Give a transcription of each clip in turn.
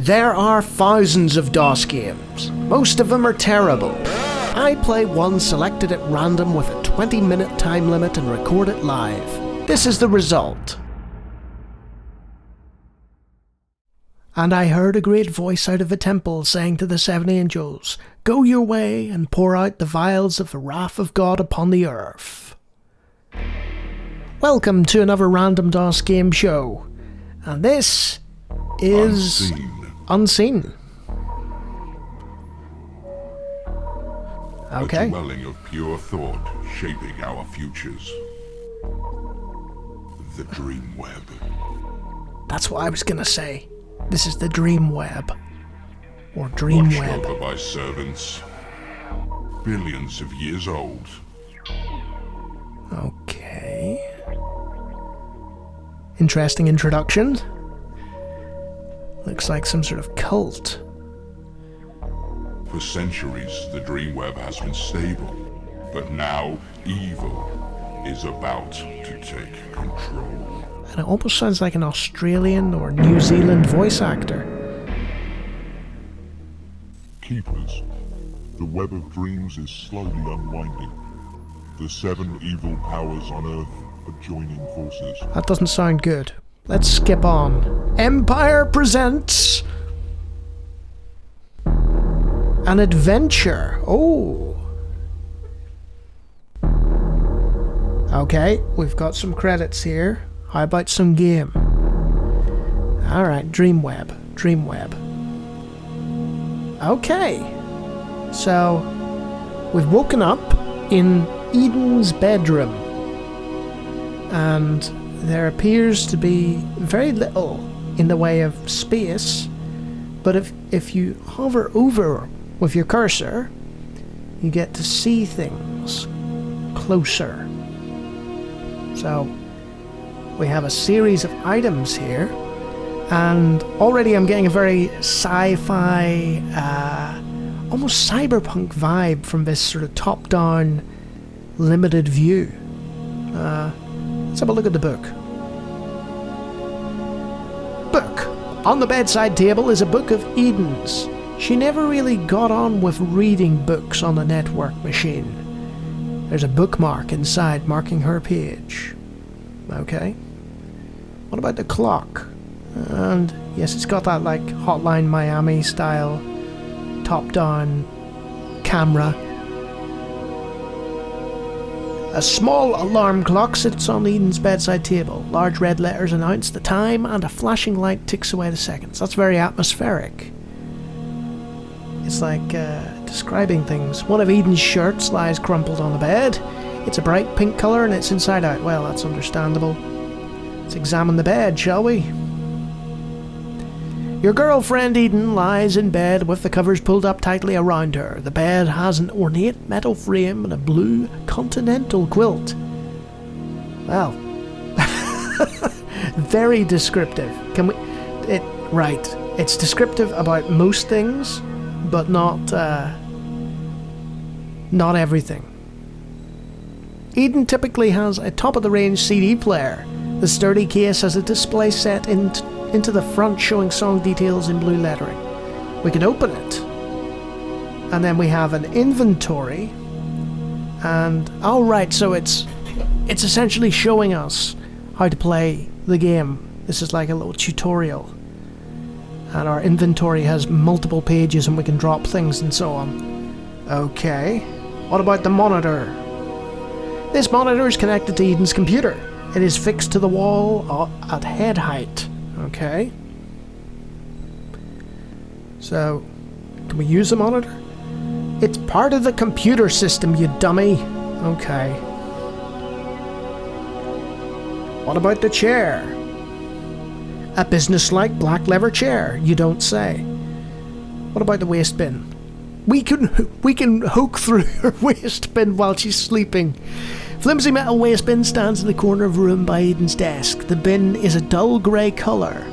There are thousands of DOS games. Most of them are terrible. I play one selected at random with a 20-minute time limit and record it live. This is the result. And I heard a great voice out of the temple saying to the 7 angels, "Go your way and pour out the vials of the wrath of God upon the earth." Welcome to another Random DOS Game Show. And this is Unseen. Okay. A dwelling of pure thought shaping our futures. The Dreamweb. That's what I was gonna say. This is the Dreamweb. Or Dreamweb. Watched over by servants. Billions of years old. Okay. Interesting introduction. Looks like some sort of cult. For centuries, the Dreamweb has been stable, but now evil is about to take control. And it almost sounds like an Australian or New Zealand voice actor. Keepers, the web of dreams is slowly unwinding. The 7 evil powers on Earth are joining forces. That doesn't sound good. Let's skip on. Empire presents an adventure. Oh. Okay, we've got some credits here. How about some game? Alright, Dreamweb. Okay. So, we've woken up in Eden's bedroom. And there appears to be very little in the way of space. But if you hover over with your cursor, you get to see things closer. So, we have a series of items here, and already I'm getting a very sci-fi, almost cyberpunk vibe from this sort of top-down, limited view. Let's have a look at the book. Book. On the bedside table is a book of Eden's. She never really got on with reading books on the network machine. There's a bookmark inside marking her page. Okay. What about the clock? And yes, it's got that like Hotline Miami style top-down camera. A small alarm clock sits on Eden's bedside table. Large red letters announce the time, and a flashing light ticks away the seconds. That's very atmospheric. It's like describing things. One of Eden's shirts lies crumpled on the bed. It's a bright pink colour and it's inside out. Well, that's understandable. Let's examine the bed, shall we? Your girlfriend Eden lies in bed with the covers pulled up tightly around her. The bed has an ornate metal frame and a blue continental quilt. Well, very descriptive. Right. It's descriptive about most things, but not everything. Eden typically has a top-of-the-range CD player. The sturdy case has a display set into the front showing song details in blue lettering. We can open it. And then we have an inventory. And, oh right, so it's essentially showing us how to play the game. This is like a little tutorial. And our inventory has multiple pages and we can drop things and so on. Okay. What about the monitor? This monitor is connected to Eden's computer. It is fixed to the wall at head height. Okay. So, can we use the monitor? It's part of the computer system, you dummy. Okay. What about the chair? A business-like black leather chair, you don't say. What about the waste bin? We can hook through her waste bin while she's sleeping. Flimsy metal waste bin stands in the corner of the room by Eden's desk. The bin is a dull grey colour,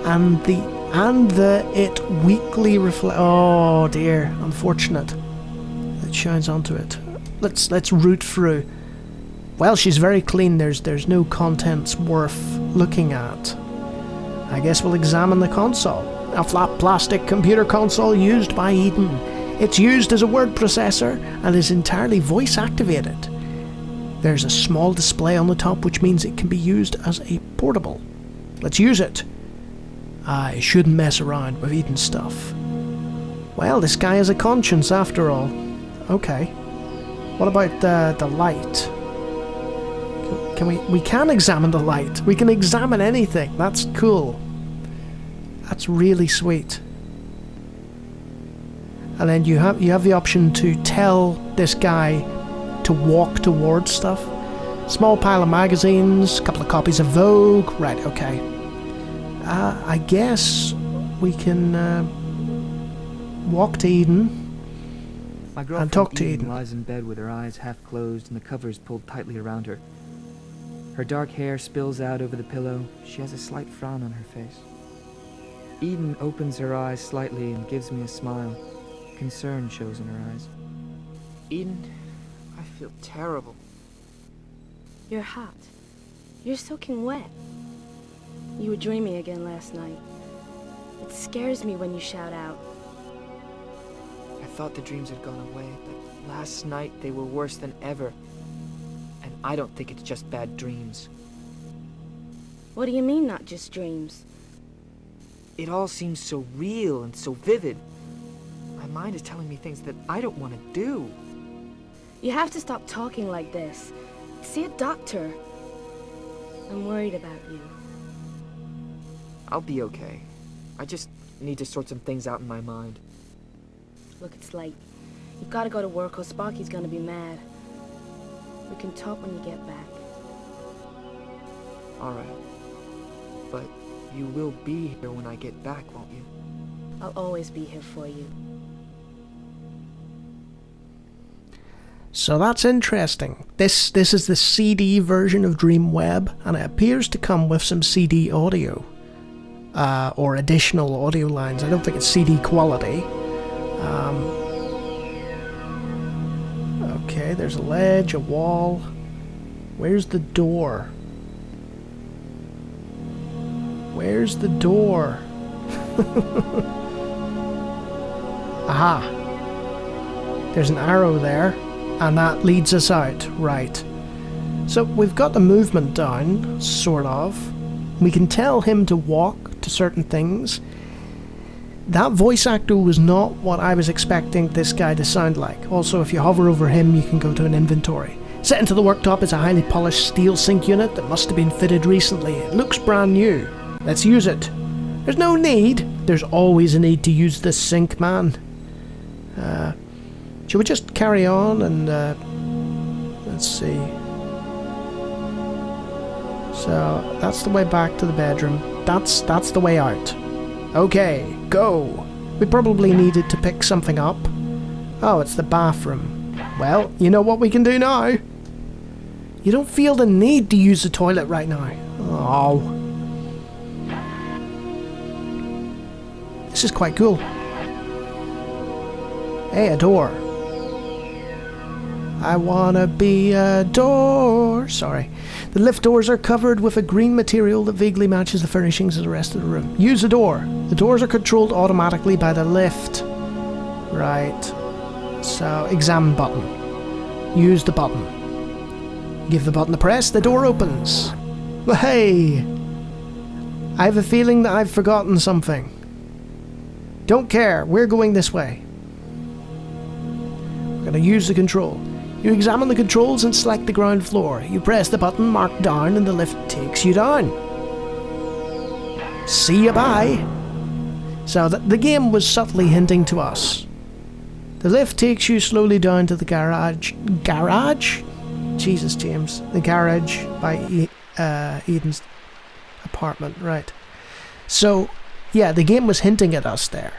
and it weakly reflects. Oh dear, unfortunate. It shines onto it. Let's root through. Well, she's very clean. There's no contents worth looking at. I guess we'll examine the console. a flat plastic computer console used by Eden. It's used as a word processor and is entirely voice activated. There's a small display on the top which means it can be used as a portable. Let's use it. I shouldn't mess around with Eden's stuff. Well, this guy has a conscience after all. Okay. What about the light? We can examine the light. We can examine anything. That's cool. That's really sweet. And then you have the option to tell this guy to walk towards stuff. Small pile of magazines, a couple of copies of Vogue. Right, okay. I guess we can walk to Eden and talk to Eden. Lies in bed with her eyes half closed and the covers pulled tightly around her. Her dark hair spills out over the pillow. She has a slight frown on her face. Eden opens her eyes slightly and gives me a smile. Concern shows in her eyes. Eden, I feel terrible. You're hot. You're soaking wet. You were dreaming again last night. It scares me when you shout out. I thought the dreams had gone away, but last night they were worse than ever. And I don't think it's just bad dreams. What do you mean, not just dreams? It all seems so real and so vivid. My mind is telling me things that I don't want to do. You have to stop talking like this. See a doctor. I'm worried about you. I'll be okay. I just need to sort some things out in my mind. Look, it's late. You've got to go to work or Sparky's gonna be mad. We can talk when you get back. Alright. But you will be here when I get back, won't you? I'll always be here for you. So that's interesting. This is the CD version of Dreamweb, and it appears to come with some CD audio. Or additional audio lines. I don't think it's CD quality. Okay, there's a ledge, a wall. Where's the door? Where's the door? Aha. There's an arrow there, and that leads us out. Right. So we've got the movement down, sort of. We can tell him to walk to certain things. That voice actor was not what I was expecting this guy to sound like. Also, if you hover over him, you can go to an inventory. Set into the worktop is a highly polished steel sink unit that must have been fitted recently. It looks brand new. Let's use it. There's no need. There's always a need to use this sink, man. Should we just carry on and let's see. So that's the way back to the bedroom. That's the way out. Okay, go. We probably needed to pick something up. Oh, it's the bathroom. Well, you know what we can do now. You don't feel the need to use the toilet right now. Oh. This is quite cool. Hey, a door. I wanna be a door. Sorry. The lift doors are covered with a green material that vaguely matches the furnishings of the rest of the room. Use the door. The doors are controlled automatically by the lift. Right. So, examine button. Use the button. Give the button a press, the door opens. Well, hey! I have a feeling that I've forgotten something. Don't care, we're going this way. We're gonna use the control. You examine the controls and select the ground floor. You press the button marked down and the lift takes you down. See you bye. So the game was subtly hinting to us. The lift takes you slowly down to the garage. Garage? Jesus, James. The garage by Eden's apartment, right. So, yeah, the game was hinting at us there.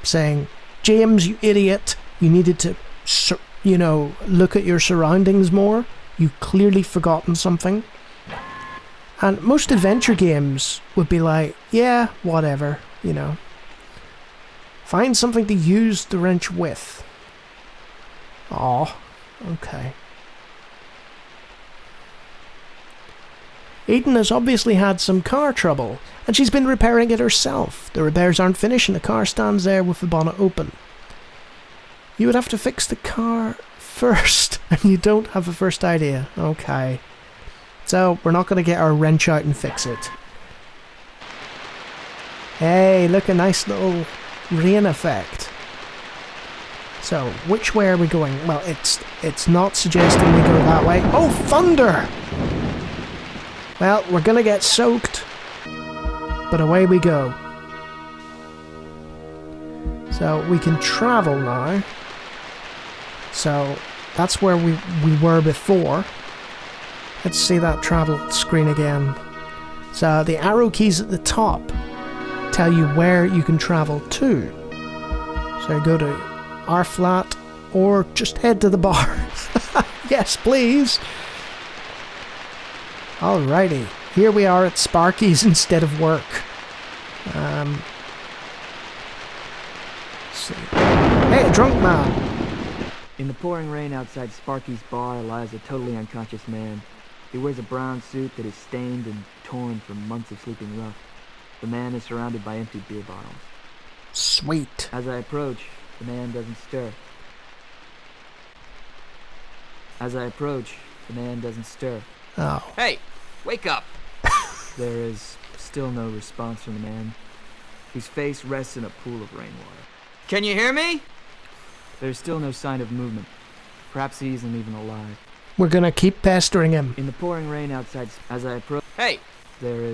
Saying, James, you idiot, you needed to... look at your surroundings more. You've clearly forgotten something. And most adventure games would be like, yeah, whatever, Find something to use the wrench with. Aw, okay. Eden has obviously had some car trouble, and she's been repairing it herself. The repairs aren't finished and the car stands there with the bonnet open. You would have to fix the car first, and you don't have a first idea. Okay. So, we're not going to get our wrench out and fix it. Hey, look, a nice little rain effect. So, which way are we going? Well, it's not suggesting we go that way. Oh, thunder! Well, we're gonna get soaked, but away we go. So, we can travel now. So, that's where we were before. Let's see that travel screen again. So, the arrow keys at the top tell you where you can travel to. So, go to R flat or just head to the bar. Yes, please. Alrighty, here we are at Sparky's instead of work. See. Hey, drunk man. In the pouring rain outside Sparky's bar lies a totally unconscious man. He wears a brown suit that is stained and torn from months of sleeping rough. The man is surrounded by empty beer bottles. Sweet. As I approach, the man doesn't stir. As I approach, the man doesn't stir. Oh. Hey, wake up! There is still no response from the man, whose face rests in a pool of rainwater. Can you hear me? There's still no sign of movement. Perhaps he isn't even alive. We're gonna keep pestering him. In the pouring rain outside, as I approach, Hey,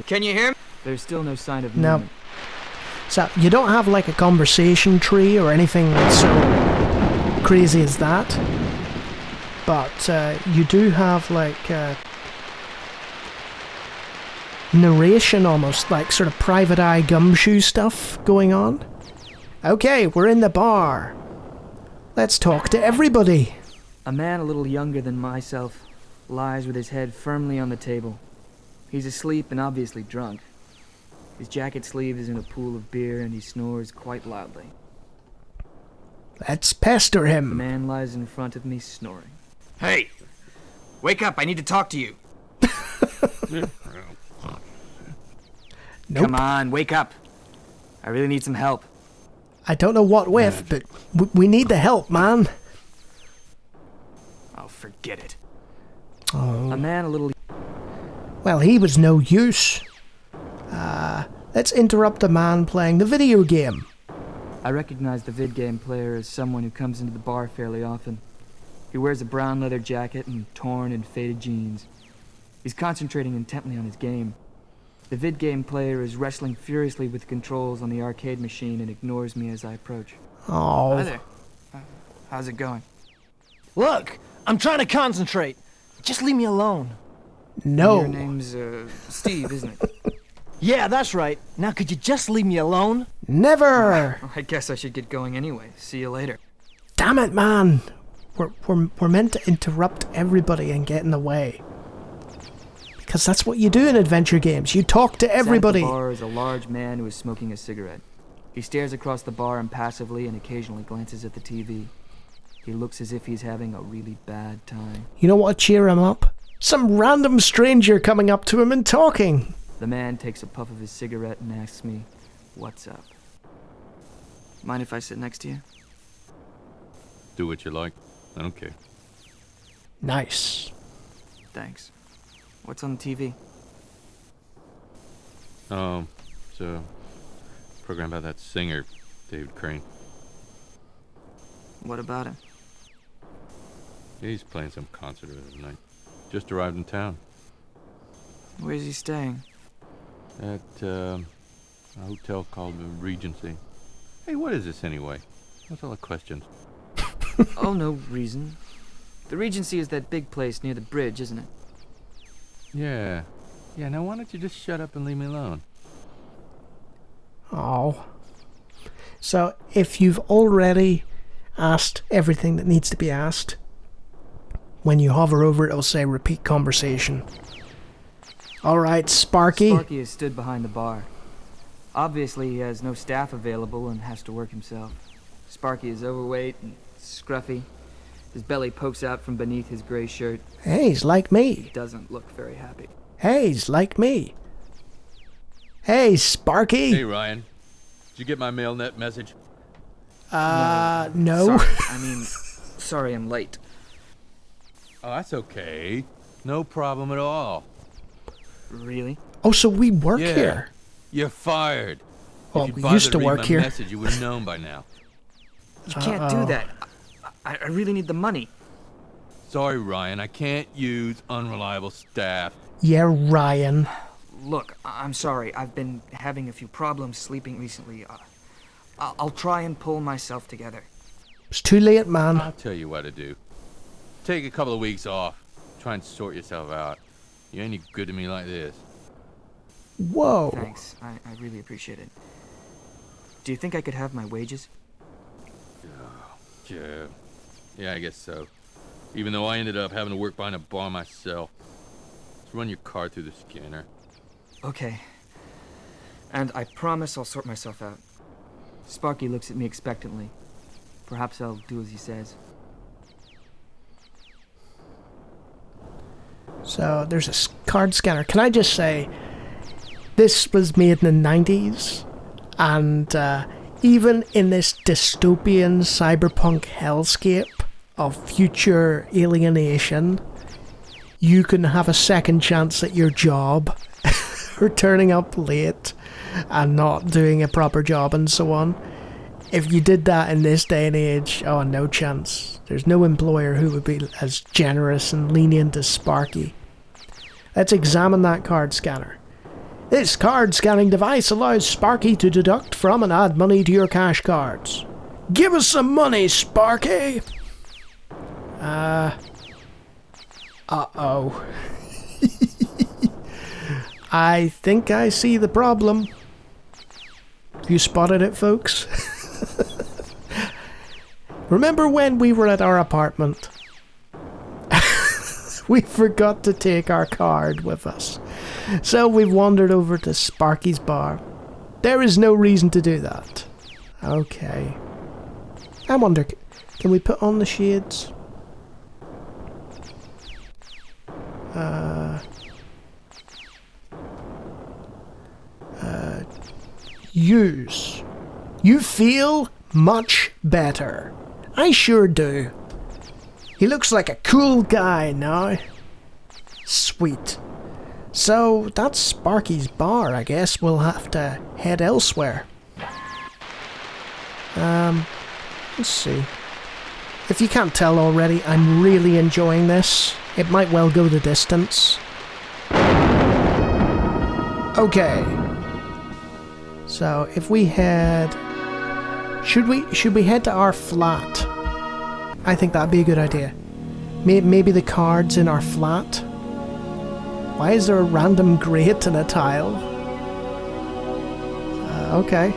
can you hear me? there's still no sign of No. movement. So, you don't have like a conversation tree or anything so crazy as that. But you do have like narration almost, like sort of private eye gumshoe stuff going on. Okay, we're in the bar. Let's talk to everybody. A man a little younger than myself lies with his head firmly on the table. He's asleep and obviously drunk. His jacket sleeve is in a pool of beer and he snores quite loudly. Let's pester The him. man lies in front of me snoring. Hey, wake up, I need to talk to you. Nope. Come on, wake up. I really need some help. I don't know what with, but we need the help, man. Oh, forget it. Oh. A man a little... Well, he was no use. Let's interrupt the man playing the video game. I recognize the vid game player as someone who comes into the bar fairly often. He wears a brown leather jacket and torn and faded jeans. He's concentrating intently on his game. The vid game player is wrestling furiously with the controls on the arcade machine and ignores me as I approach. Oh. Hi there. How's it going? Look, I'm trying to concentrate. Just leave me alone. No. Your name's, Steve, isn't it? Yeah, that's right. Now could you just leave me alone? Never. Well, I guess I should get going anyway. See you later. Damn it, man. We're meant to interrupt everybody and get in the way. Because that's what you do in adventure games. You talk to everybody. Sat at the bar is a large man who is smoking a cigarette. He stares across the bar impassively and occasionally glances at the TV. He looks as if he's having a really bad time. You know what? Cheer him up. Some random stranger coming up to him and talking. The man takes a puff of his cigarette and asks me, "What's up?" Mind if I sit next to you? Do what you like. I don't care. Nice. Thanks. What's on the TV? It's a program about that singer, David Crane. What about him? He's playing some concert the night. Just arrived in town. Where's he staying? At a hotel called the Regency. Hey, what is this anyway? What's all the questions? Oh, no reason. The Regency is that big place near the bridge, isn't it? Yeah. Yeah, now why don't you just shut up and leave me alone? Oh. So, if you've already asked everything that needs to be asked, when you hover over it, it'll say repeat conversation. Alright, Sparky. Sparky is stood behind the bar. Obviously, he has no staff available and has to work himself. Sparky is overweight and scruffy. His belly pokes out from beneath his gray shirt. Hey, he's like He me. doesn't look very happy. Hey, he's like me. Hey, Sparky. Hey, Ryan. Did you get my MailNet message? No. Sorry, sorry I'm late. Oh, that's okay. No problem at all. Really? Oh, so we work Yeah. here. You're fired. Well, if you'd we bothered used to read work my here. message, you would have known by now. You can't do that. I really need the money. Sorry, Ryan. I can't use unreliable staff. Yeah, Ryan. Look, I'm sorry. I've been having a few problems sleeping recently. I'll try and pull myself together. It's too late, man. I'll tell you what to do. Take a couple of weeks off. Try and sort yourself out. You ain't any good to me like this. Whoa. Thanks. I really appreciate it. Do you think I could have my wages? Yeah, I guess so. Even though I ended up having to work behind a bar myself. Just run your card through the scanner. Okay. And I promise I'll sort myself out. Sparky looks at me expectantly. Perhaps I'll do as he says. So there's a card scanner. Can I just say, this was made in the 90s, and even in this dystopian cyberpunk hellscape of future alienation, you can have a second chance at your job, or turning up late and not doing a proper job and so on. If you did that in this day and age, oh, no chance. There's no employer who would be as generous and lenient as Sparky. Let's examine that card scanner. This card scanning device allows Sparky to deduct from and add money to your cash cards. Give us some money, Sparky! Uh-oh. I think I see the problem. You spotted it, folks? Remember when we were at our apartment? We forgot to take our card with us. So we've wandered over to Sparky's bar. There is no reason to do that. Okay. I wonder, can we put on the shades? Use. You feel much better. I sure do. He looks like a cool guy now. Sweet. So that's Sparky's bar. I guess we'll have to head elsewhere. Let's see. If you can't tell already, I'm really enjoying this. It might well go the distance. Okay. So if we head... Should we head to our flat? I think that'd be a good idea. Maybe the card's in our flat? Why is there a random grate in a tile? Okay.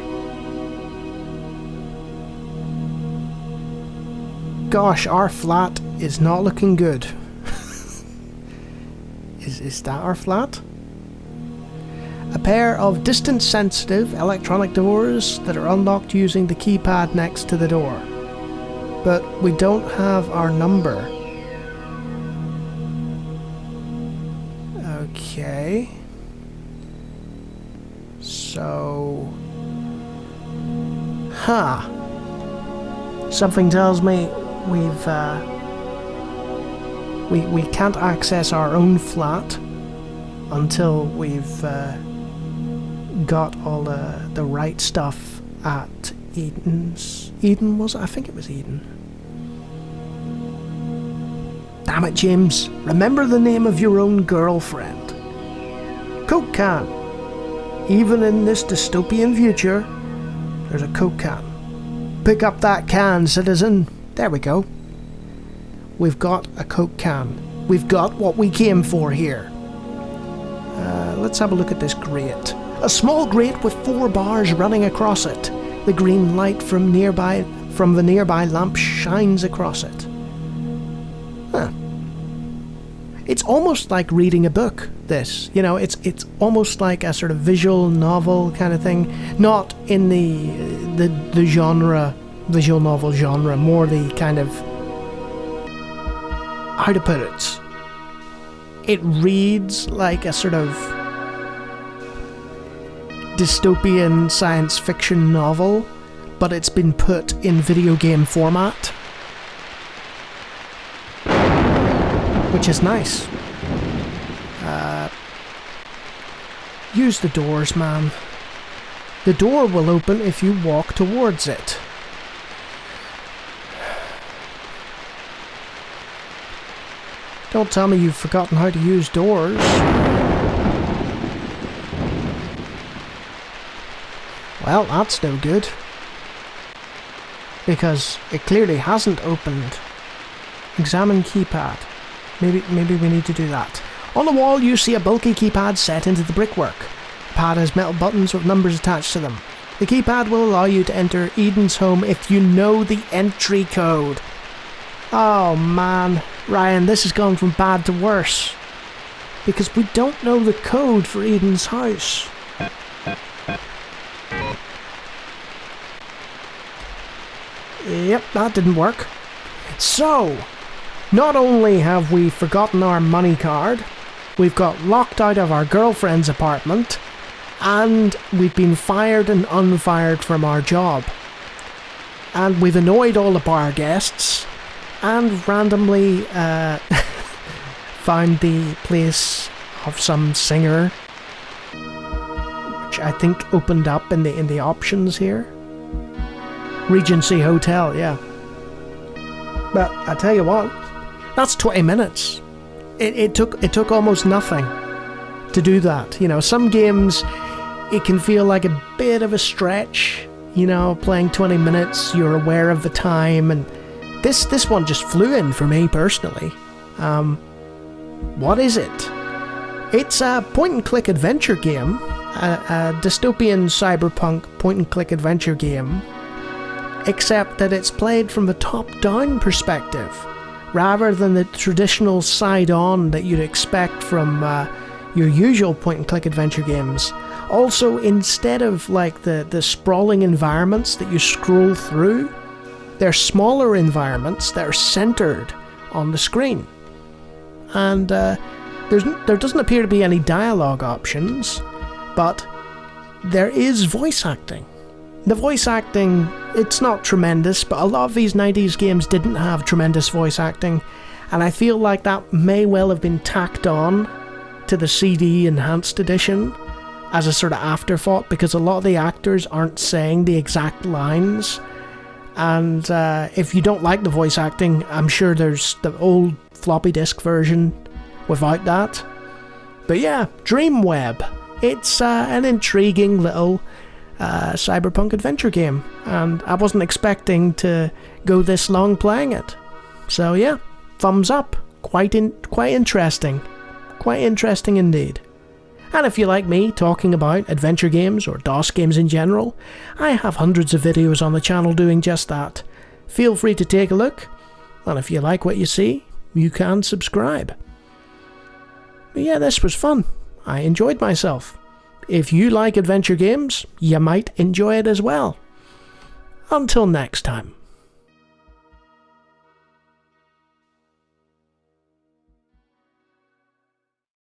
Gosh, our flat is not looking good. Is that our flat? A pair of distance-sensitive electronic doors that are unlocked using the keypad next to the door. But we don't have our number. Okay. So... Something tells me we can't access our own flat until we've got all the right stuff at Eden's. Eden, was it? I think it was Eden. Damn it, James. Remember the name of your own girlfriend. Coke can. Even in this dystopian future, there's a Coke can. Pick up that can, citizen. There we go. We've got a Coke can. We've got what we came for here. Let's have a look at this grate. A small grate with 4 bars running across it. The green light from the nearby lamp shines across it. It's almost like reading a book, this. You know, it's almost like a sort of visual novel kind of thing. Not in the genre, visual novel genre, more the kind of... how to put it? it reads like a sort of dystopian science fiction novel, but it's been put in video game format, which is nice. Use the doors, man. The door will open if you walk towards it. Don't tell me you've forgotten how to use doors. Well, that's no good. Because it clearly hasn't opened. Examine keypad. Maybe we need to do that. On the wall you see a bulky keypad set into the brickwork. The pad has metal buttons with numbers attached to them. The keypad will allow you to enter Eden's home if you know the entry code. Oh man, Ryan, this has gone from bad to worse. Because we don't know the code for Eden's house. Yep, that didn't work. So, not only have we forgotten our money card, we've got locked out of our girlfriend's apartment, and we've been fired and unfired from our job. And we've annoyed all the bar guests, and randomly found the place of some singer, which I think opened up in the options here. Regency Hotel, yeah. But I tell you what, that's 20 minutes. It took almost nothing to do that. You know, some games it can feel like a bit of a stretch. You know, playing 20 minutes, you're aware of the time, and this one just flew in for me personally. What is it? It's a point-and-click adventure game, a dystopian cyberpunk point-and-click adventure game, except that it's played from the top-down perspective, rather than the traditional side-on that you'd expect from your usual point-and-click adventure games. Also, instead of like the sprawling environments that you scroll through, they're smaller environments that are centered on the screen. And there doesn't appear to be any dialogue options, but there is voice acting. The voice acting, it's not tremendous, but a lot of these 90s games didn't have tremendous voice acting, and I feel like that may well have been tacked on to the CD Enhanced Edition as a sort of afterthought, because a lot of the actors aren't saying the exact lines. And if you don't like the voice acting, I'm sure there's the old floppy disk version without that. But yeah, Dreamweb. It's an intriguing little cyberpunk adventure game, and I wasn't expecting to go this long playing it. So yeah, thumbs up. Quite interesting. Quite interesting indeed. And if you like me talking about adventure games or DOS games in general, I have hundreds of videos on the channel doing just that. Feel free to take a look, and if you like what you see, you can subscribe. But yeah, this was fun. I enjoyed myself. If you like adventure games, you might enjoy it as well. Until next time.